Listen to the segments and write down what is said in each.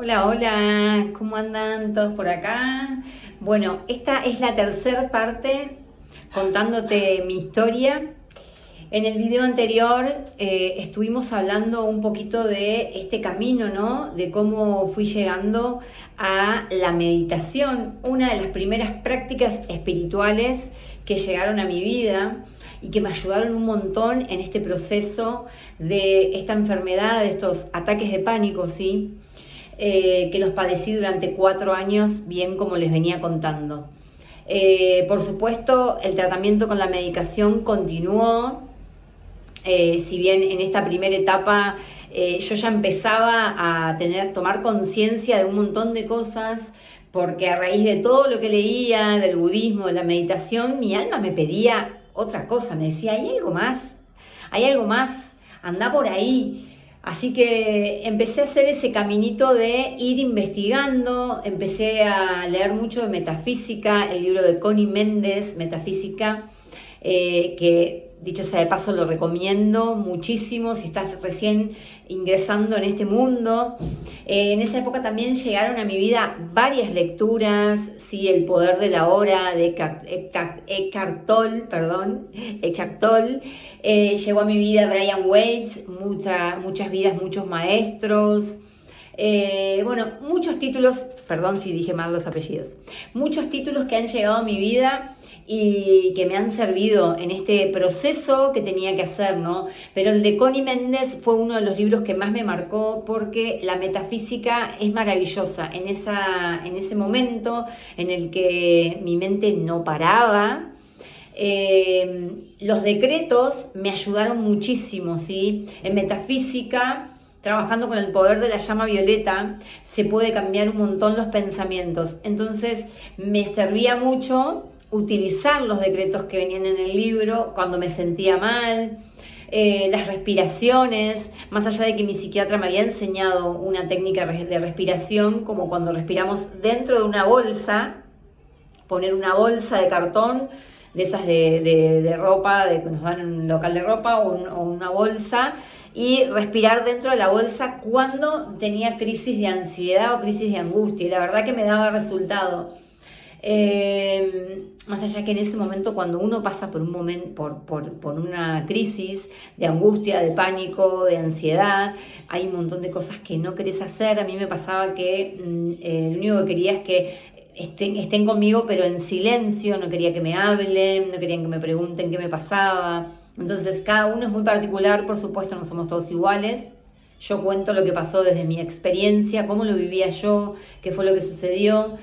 Hola, hola, ¿cómo andan todos por acá? Bueno, esta es la tercera parte contándote mi historia. En el video anterior estuvimos hablando un poquito de este camino, ¿no? De cómo fui llegando a la meditación, una de las primeras prácticas espirituales que llegaron a mi vida y que me ayudaron un montón en este proceso de esta enfermedad, de estos ataques de pánico, ¿sí? Que los padecí durante 4 años, bien como les venía contando. Por supuesto, el tratamiento con la medicación continuó. Si bien en esta primera etapa yo ya empezaba a tomar conciencia de un montón de cosas, porque a raíz de todo lo que leía, del budismo, de la meditación, mi alma me pedía otra cosa, me decía, hay algo más, anda por ahí. Así que empecé a hacer ese caminito de ir investigando, empecé a leer mucho de metafísica, el libro de Connie Méndez, Metafísica, que dicho sea de paso lo recomiendo muchísimo si estás recién ingresando en este mundo. En esa época también llegaron a mi vida varias lecturas, sí, El poder de la hora de Eckhart Tolle. Llegó a mi vida Brian Weiss, muchas vidas, muchos maestros. Bueno, muchos títulos, perdón si dije mal los apellidos, muchos títulos que han llegado a mi vida y que me han servido en este proceso que tenía que hacer, ¿no? Pero el de Connie Méndez fue uno de los libros que más me marcó porque la metafísica es maravillosa. En ese momento en el que mi mente no paraba, los decretos me ayudaron muchísimo, ¿sí? En metafísica, trabajando con el poder de la llama violeta, se puede cambiar un montón los pensamientos. Entonces me servía mucho utilizar los decretos que venían en el libro cuando me sentía mal, las respiraciones, más allá de que mi psiquiatra me había enseñado una técnica de respiración, como cuando respiramos dentro de una bolsa, poner una bolsa de cartón, de esas de ropa, que nos dan en un local de ropa, o una bolsa, y respirar dentro de la bolsa cuando tenía crisis de ansiedad o crisis de angustia, y la verdad que me daba resultado. Más allá que en ese momento, cuando uno pasa por un momento, por una crisis de angustia, de pánico, de ansiedad, hay un montón de cosas que no querés hacer. A mí me pasaba que lo único que quería es que estén conmigo, pero en silencio, no quería que me hablen, no querían que me pregunten qué me pasaba. Entonces cada uno es muy particular, por supuesto, no somos todos iguales. Yo cuento lo que pasó desde mi experiencia, cómo lo vivía yo, qué fue lo que sucedió.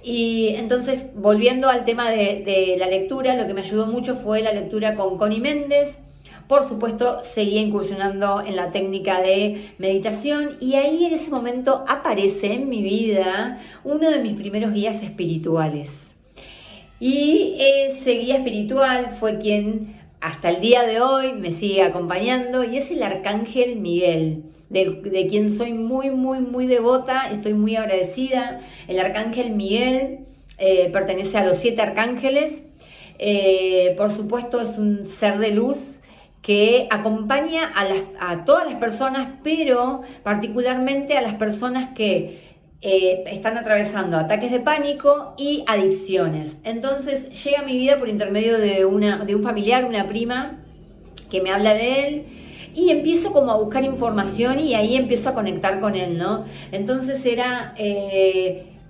Y entonces, volviendo al tema de la lectura, lo que me ayudó mucho fue la lectura con Connie Méndez. Por supuesto, seguía incursionando en la técnica de meditación y ahí en ese momento aparece en mi vida uno de mis primeros guías espirituales. Y ese guía espiritual fue quien hasta el día de hoy me sigue acompañando y es el Arcángel Miguel, de quien soy muy, muy, muy devota, estoy muy agradecida. El Arcángel Miguel pertenece a los 7 arcángeles. Por supuesto, es un ser de luz que acompaña a todas las personas, pero particularmente a las personas que están atravesando ataques de pánico y adicciones. Entonces llega a mi vida por intermedio de un familiar, una prima, que me habla de él, y empiezo como a buscar información y ahí empiezo a conectar con él, ¿no? Entonces era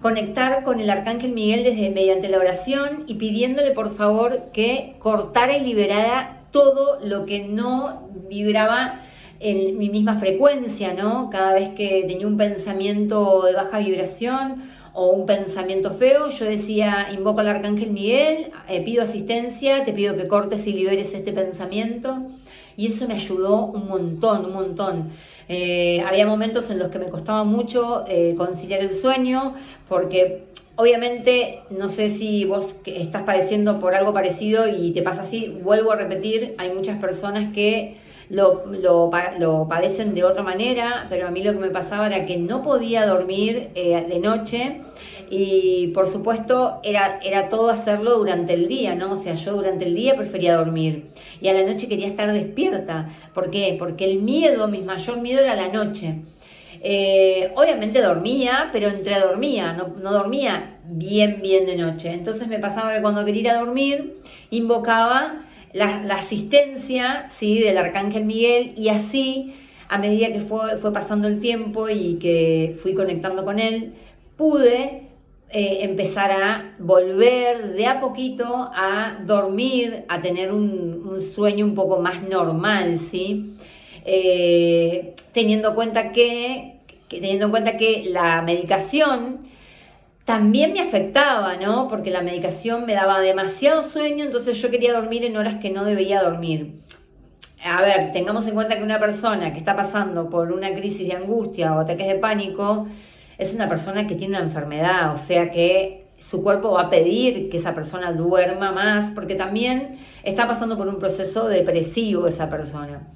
conectar con el Arcángel Miguel mediante la oración y pidiéndole por favor que cortara y liberara todo lo que no vibraba en mi misma frecuencia, ¿no? Cada vez que tenía un pensamiento de baja vibración o un pensamiento feo, yo decía, invoco al Arcángel Miguel, pido asistencia, te pido que cortes y liberes este pensamiento. Y eso me ayudó un montón, un montón. Había momentos en los que me costaba mucho conciliar el sueño, porque obviamente, no sé si vos estás padeciendo por algo parecido y te pasa así, vuelvo a repetir, hay muchas personas que lo padecen de otra manera, pero a mí lo que me pasaba era que no podía dormir de noche y por supuesto era todo hacerlo durante el día, ¿no? O sea, yo durante el día prefería dormir y a la noche quería estar despierta. ¿Por qué? Porque el miedo, mi mayor miedo era la noche. Obviamente dormía, pero entredormía, no dormía bien de noche. Entonces me pasaba que cuando quería ir a dormir, invocaba la asistencia, ¿sí?, del Arcángel Miguel, y así, a medida que fue pasando el tiempo y que fui conectando con él, pude empezar a volver de a poquito a dormir, a tener un sueño un poco más normal, ¿sí? Teniendo en cuenta que la medicación también me afectaba, ¿no? Porque la medicación me daba demasiado sueño, entonces yo quería dormir en horas que no debía dormir. A ver, tengamos en cuenta que una persona que está pasando por una crisis de angustia o ataques de pánico es una persona que tiene una enfermedad, o sea que su cuerpo va a pedir que esa persona duerma más, porque también está pasando por un proceso depresivo esa persona.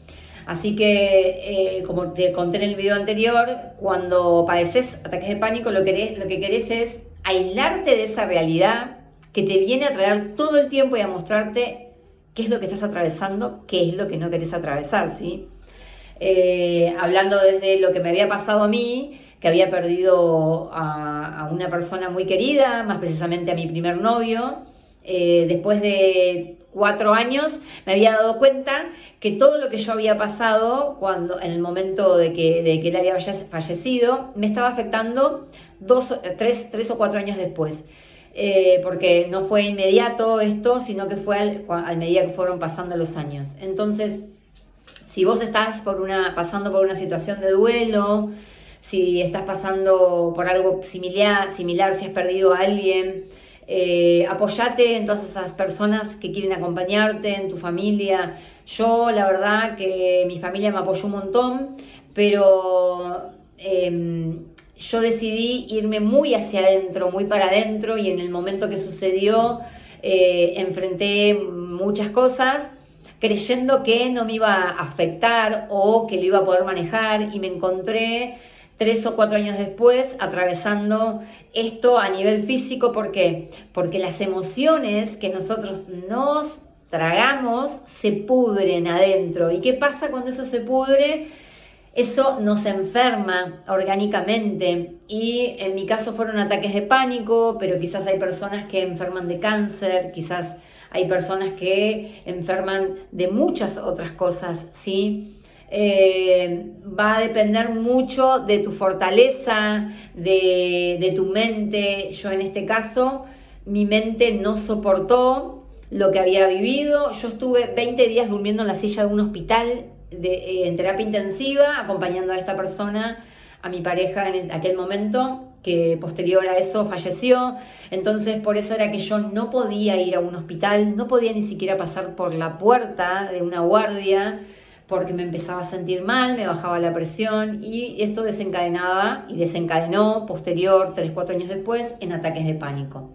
Así que, como te conté en el video anterior, cuando padeces ataques de pánico, lo que querés es aislarte de esa realidad que te viene a traer todo el tiempo y a mostrarte qué es lo que estás atravesando, qué es lo que no querés atravesar, ¿sí? Hablando desde lo que me había pasado a mí, que había perdido a una persona muy querida, más precisamente a mi primer novio. Después de 4 años me había dado cuenta que todo lo que yo había pasado en el momento de que él había fallecido me estaba afectando 3 o 4 años después. Porque no fue inmediato esto, sino que fue a medida que fueron pasando los años. Entonces, si vos estás pasando por una situación de duelo, si estás pasando por algo similar, si has perdido a alguien, apoyate en todas esas personas que quieren acompañarte, en tu familia. Yo, la verdad que mi familia me apoyó un montón, pero yo decidí irme muy hacia adentro, muy para adentro, y en el momento que sucedió, enfrenté muchas cosas creyendo que no me iba a afectar o que lo iba a poder manejar, y me encontré 3 o 4 años después atravesando esto a nivel físico. ¿Por qué? Porque las emociones que nosotros nos tragamos se pudren adentro. ¿Y qué pasa cuando eso se pudre? Eso nos enferma orgánicamente, y en mi caso fueron ataques de pánico, pero quizás hay personas que enferman de cáncer, quizás hay personas que enferman de muchas otras cosas, ¿sí? Va a depender mucho de tu fortaleza, de tu mente. Yo en este caso, mi mente no soportó lo que había vivido. Yo estuve 20 días durmiendo en la silla de un hospital en terapia intensiva, acompañando a esta persona, a mi pareja en aquel momento, que posterior a eso falleció. Entonces por eso era que yo no podía ir a un hospital, no podía ni siquiera pasar por la puerta de una guardia, porque me empezaba a sentir mal, me bajaba la presión, y esto desencadenó posterior, 3-4 años después, en ataques de pánico.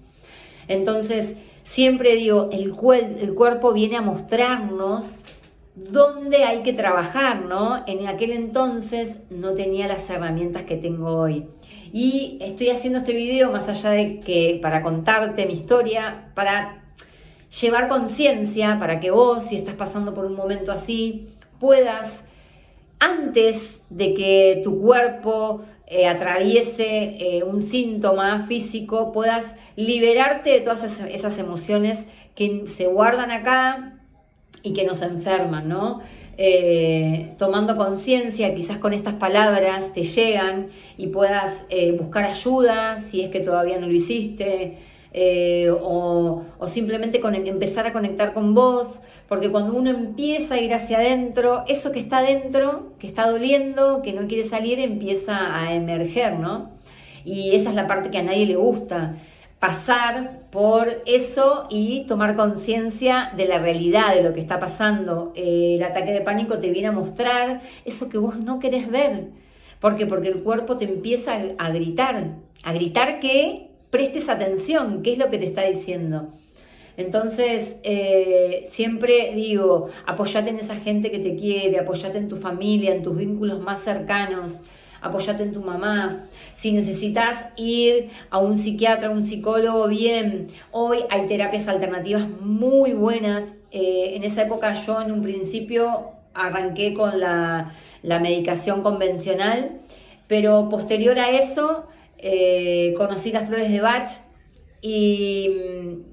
Entonces siempre digo, el cuerpo viene a mostrarnos dónde hay que trabajar, ¿no? En aquel entonces no tenía las herramientas que tengo hoy. Y estoy haciendo este video más allá de que para contarte mi historia, para llevar conciencia, para que vos, si estás pasando por un momento así, puedas, antes de que tu cuerpo atraviese un síntoma físico, puedas liberarte de todas esas emociones que se guardan acá y que nos enferman, ¿no? Tomando conciencia, quizás con estas palabras te llegan y puedas buscar ayuda si es que todavía no lo hiciste, o simplemente empezar a conectar con vos, porque cuando uno empieza a ir hacia adentro, eso que está adentro, que está doliendo, que no quiere salir, empieza a emerger, ¿no? Y esa es la parte que a nadie le gusta, pasar por eso y tomar conciencia de la realidad, de lo que está pasando. El ataque de pánico te viene a mostrar eso que vos no querés ver. ¿Por qué? Porque el cuerpo te empieza a gritar que prestes atención, qué es lo que te está diciendo. Entonces, siempre digo, apóyate en esa gente que te quiere, apóyate en tu familia, en tus vínculos más cercanos, apóyate en tu mamá. Si necesitas ir a un psiquiatra, a un psicólogo, bien. Hoy hay terapias alternativas muy buenas. En esa época yo en un principio arranqué con la medicación convencional. pero posterior a eso conocí las flores de Bach y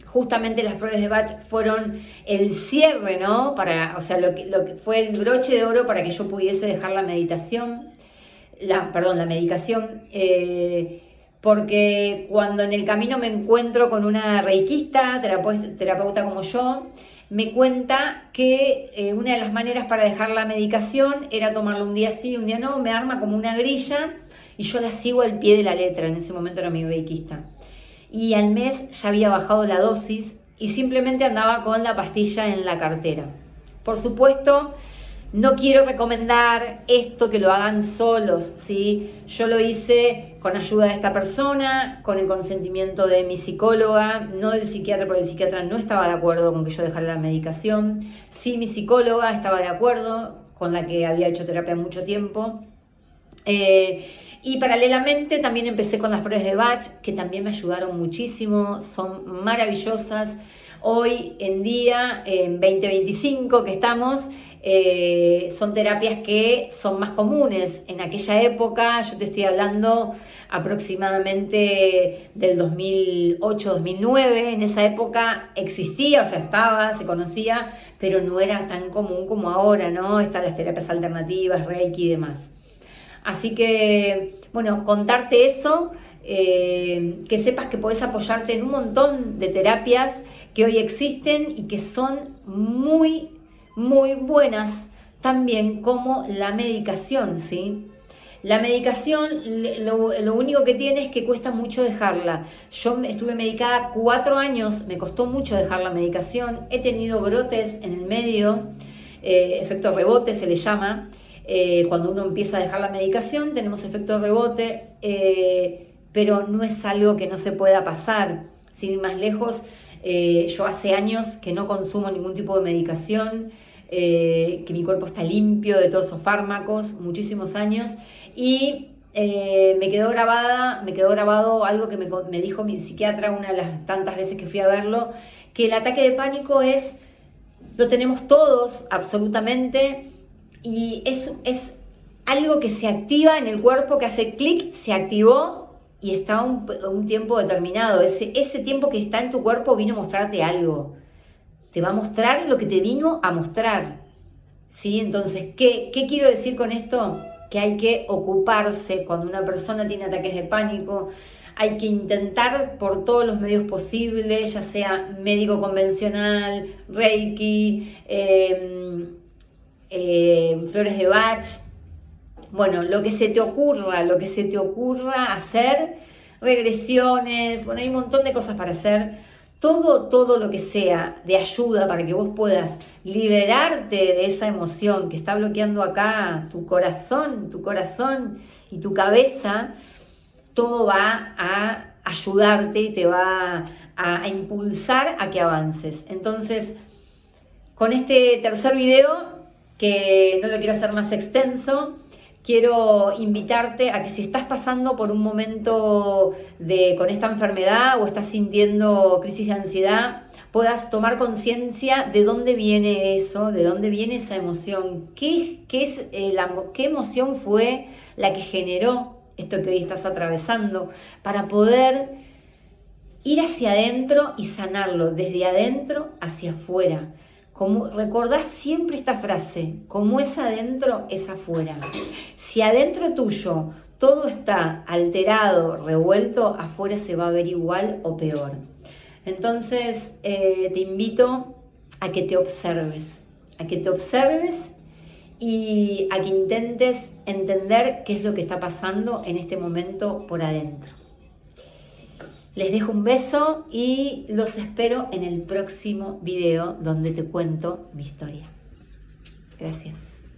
justamente las flores de Bach fueron el cierre, ¿no? O sea, lo que fue el broche de oro para que yo pudiese dejar la meditación, la medicación, porque cuando en el camino me encuentro con una reikista, terapeuta como yo, me cuenta que una de las maneras para dejar la medicación era tomarla un día sí, un día no, me arma como una grilla y yo la sigo al pie de la letra. En ese momento era mi reikista. Y al mes ya había bajado la dosis y simplemente andaba con la pastilla en la cartera. Por supuesto, no quiero recomendar esto que lo hagan solos, ¿sí? Yo lo hice con ayuda de esta persona, con el consentimiento de mi psicóloga, no del psiquiatra, porque el psiquiatra no estaba de acuerdo con que yo dejara la medicación. Sí, mi psicóloga estaba de acuerdo, con la que había hecho terapia mucho tiempo. Y paralelamente también empecé con las flores de Bach, que también me ayudaron muchísimo, son maravillosas. Hoy en día, en 2025 que estamos, son terapias que son más comunes. En aquella época, yo te estoy hablando aproximadamente del 2008-2009, en esa época existía, o sea, estaba, se conocía, pero no era tan común como ahora, ¿no? Están las terapias alternativas, Reiki y demás. Así que, bueno, contarte eso, que sepas que podés apoyarte en un montón de terapias que hoy existen y que son muy, muy buenas también como la medicación, ¿sí? La medicación, lo único que tiene es que cuesta mucho dejarla. Yo estuve medicada 4 años, me costó mucho dejar la medicación, he tenido brotes en el medio, efecto rebote se le llama. Cuando uno empieza a dejar la medicación tenemos efecto rebote, pero no es algo que no se pueda pasar. Sin ir más lejos, yo hace años que no consumo ningún tipo de medicación, que mi cuerpo está limpio de todos esos fármacos, muchísimos años, y me quedó grabado algo que me dijo mi psiquiatra una de las tantas veces que fui a verlo, que el ataque de pánico lo tenemos todos absolutamente, y es algo que se activa en el cuerpo, que hace clic, se activó y está un tiempo determinado. Ese tiempo que está en tu cuerpo vino a mostrarte algo. Te va a mostrar lo que te vino a mostrar, ¿sí? Entonces, ¿qué quiero decir con esto? Que hay que ocuparse cuando una persona tiene ataques de pánico. Hay que intentar por todos los medios posibles, ya sea médico convencional, Reiki, flores de Bach, bueno, lo que se te ocurra hacer, regresiones, bueno, hay un montón de cosas para hacer, todo lo que sea de ayuda para que vos puedas liberarte de esa emoción que está bloqueando acá tu corazón y tu cabeza, todo va a ayudarte y te va a impulsar a que avances. Entonces, con este tercer video, que no lo quiero hacer más extenso, quiero invitarte a que si estás pasando por un momento con esta enfermedad o estás sintiendo crisis de ansiedad, puedas tomar conciencia de dónde viene eso, de dónde viene esa emoción, qué emoción fue la que generó esto que hoy estás atravesando, para poder ir hacia adentro y sanarlo desde adentro hacia afuera. Recordá siempre esta frase: como es adentro, es afuera. Si adentro tuyo todo está alterado, revuelto, afuera se va a ver igual o peor. Entonces te invito a que te observes, y a que intentes entender qué es lo que está pasando en este momento por adentro. Les dejo un beso y los espero en el próximo video donde te cuento mi historia. Gracias.